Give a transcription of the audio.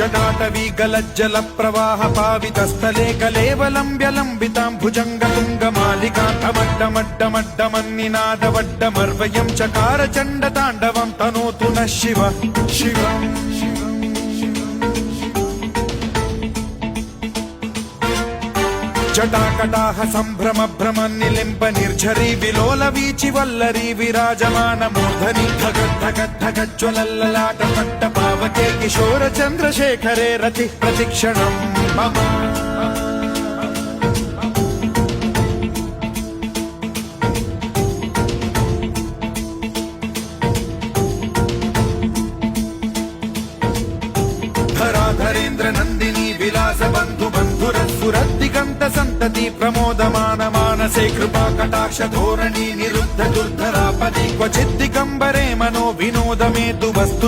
जटाटवी गलज्जल प्रवाह पावितस्थले कलेवलम्ब्यलम्बितां भुजङ्गतुङ्गमालिकान्तमड्डमड्डमड्डमन्निनादवड्डमर्वयं चकार चण्डताण्डवं तनोतु नः शिव शिव जटाकटाह सम्भ्रम भ्रमन्निलिम्ब निर्झरी विलोल वीचि वल्लरी विराजमान मूर्धनि धगद्धगद्धगज्ज्वलल्ललाट पट्ट पावके किशोर चन्द्रशेखरे रति प्रतिक्षणम् मम धराधरेन्द्र नन्दिनी विलास बन्धु बन्धुरस्फुरद्दिगन्त सन्तति प्रमोदमान मानसे कृपा कटाक्ष धोरणी निरुद्ध दुर्धरापदि क्वचिद् दिगम्बरे मनो विनोदमेतु वस्तु